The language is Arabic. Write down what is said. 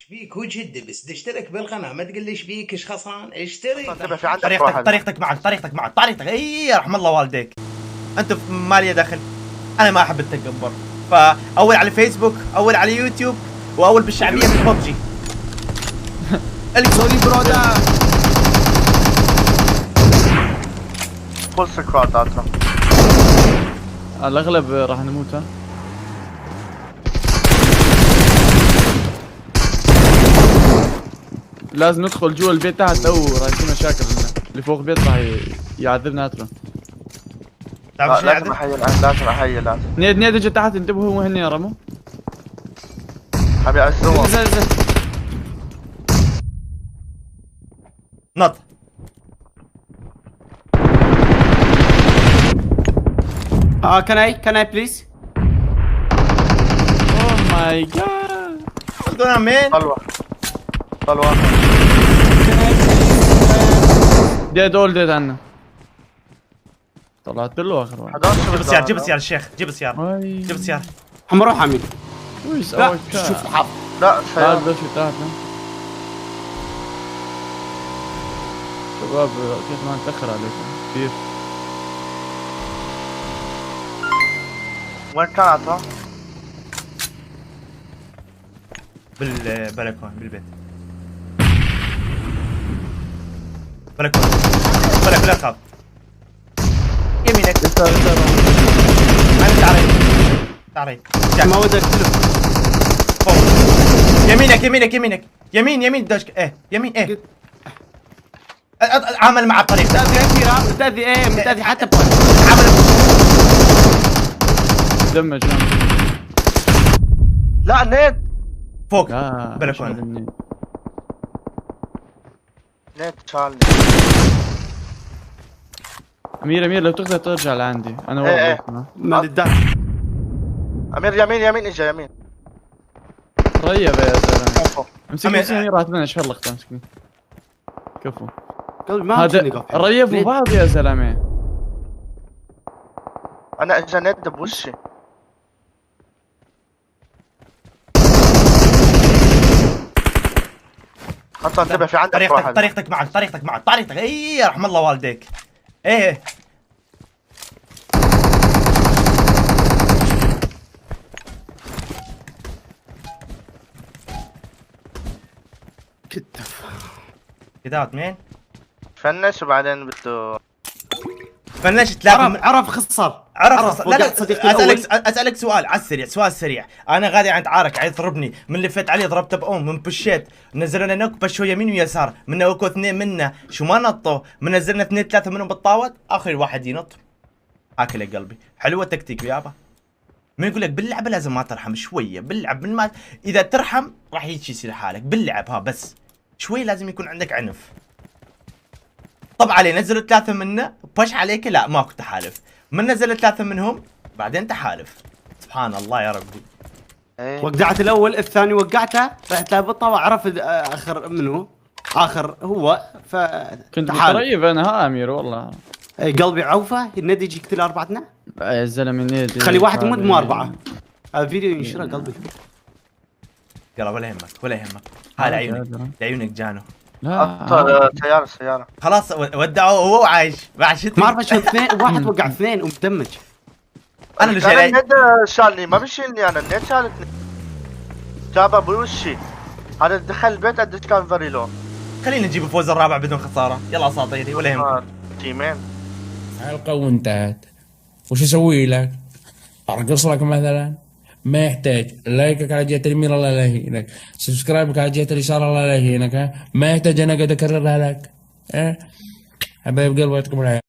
ايش فيك؟ هو جد بس اشترك بالقناه، ما تقول لي ايش فيك، ايش خسران؟ اشترك. انتبه في عندك طريقتك واحد. طريقتك معك طريقتك معك طريقتك. اي يرحم الله والديك. انت مالي دخل. انا ما احب التكبر. فاول على فيسبوك، اول على يوتيوب، واول بالشعبيه في ببجي. سوري برودا. فول سكواد عطنا. على الاغلب راح نموت. ها لازم ندخل جوا البيت تحت، او راح يصير مشاكل لنا. اللي فوق البيت راح يعذبنا اترى. تعرف شو لازم يعني؟ احيي الان، لازم احيي لازم. نيد اجى تحت، انتبهوا وهن يا رمو. حبي عزوه. نزل. نط. كان اي بليز. اوه ماي جاد. What's going on, man? طلوه طلوه. ديد اول ديد عنا. طلعت له اخر واحد. 11 جيب السيارة، جيب السيارة الشيخ، جيب السيارة، أي. جيب السيارة. حمروح حميد. ويش لا سويت؟ شوف حظ. لا تعال سيارة. دوش تحت. شباب كيف ما نتأخر عليكم كثير. وين كان عطا؟ بالبلكون بالبيت. بلكون. بلا تخاف. يمينك. تعال. ما ودك تلف. فوق. يمينك. يمين داشك. ايه يمين ايه. عامل مع الطريق. متأذي حتى بوين. عامل. دمج. لا نيد. فوق. لا بلكون. نيد تشارلي. امير لو تقدر ترجع لعندي انا إيه. ورا. ما للدار. امير يمين اجا يمين. ريب يا زلمه. كفو. امسكني امير راح تبنى شلخت. امسكني كفو. قلبي ما هذا همشي نقف. ريبوا بعض يا زلمه. انا اجا نيد بوشي. حتى انتبه في عندك واحد. طريقتك معك. اي يرحم الله والديك. ايه كتف. كذا مين؟ فنش وبعدين بده. فنشت ثلاثة. عرف خسر. عرف. لا صديقي الأول. اسالك سؤال على السريع، سؤال سريع. انا غادي عند عارك عايز يضربني، من لفيت عليه ضربته بأم، من بشيت نزلنا نوك بشوا يمين ويسار، منا وكو اثنين منا شو ما نطوا، من نزلنا اثنين ثلاثة منهم بالطاوت، اخر واحد ينط. اكل يا قلبي، حلوة التكتيك يابا. من يقول لك باللعبة لازم ما ترحم شوية، باللعب من ما اذا ترحم راح يجي يصير حالك، باللعب ها بس شوي لازم يكون عندك عنف. طب علي نزلوا ثلاثة منا بش عليك، لا ماكو تحالف، من نزل ثلاثة منهم بعدين تحالف. سبحان الله يا ربي. ايه. وقعت الاول، الثاني وقعته، رحت لابطه وعرف اخر منه. اخر هو ف كنت تحالف. متريب انا ها امير والله. قلبي عوفه، النادي يجي يقتل اربعتنا. يا زلمه نيدي خلي واحد يموت مو اربعه. هذا فيديو ينشره قلبي. يلا ولا يهمك. هذا عيونك جانو. لا سيارة. خلاص ودعوه هو وعايش بعد شتي. ما اعرف شو اثنين، واحد وقع اثنين ومدمج. انا اللي كان شايل. النيد شالني، ما بيشيلني انا، النيد شالتني. جابها بوشي. هذا دخل البيت قديش كان فيري لو. خلينا نجيب الفوز الرابع بدون خساره. يلا اساطيري ولا يهمك. تيمين. حلقة وانتهت. وش اسوي لك؟ ارقص لك مثلا؟ ما يحتاج. لايكك على جهة اليمين الله لا يهينك، سبسكرايبك على جهة اليسار الله لا يهينك. ها ما يحتاج انا قد اكررها لك. ها حبايب قلبي يعطيكم العافية.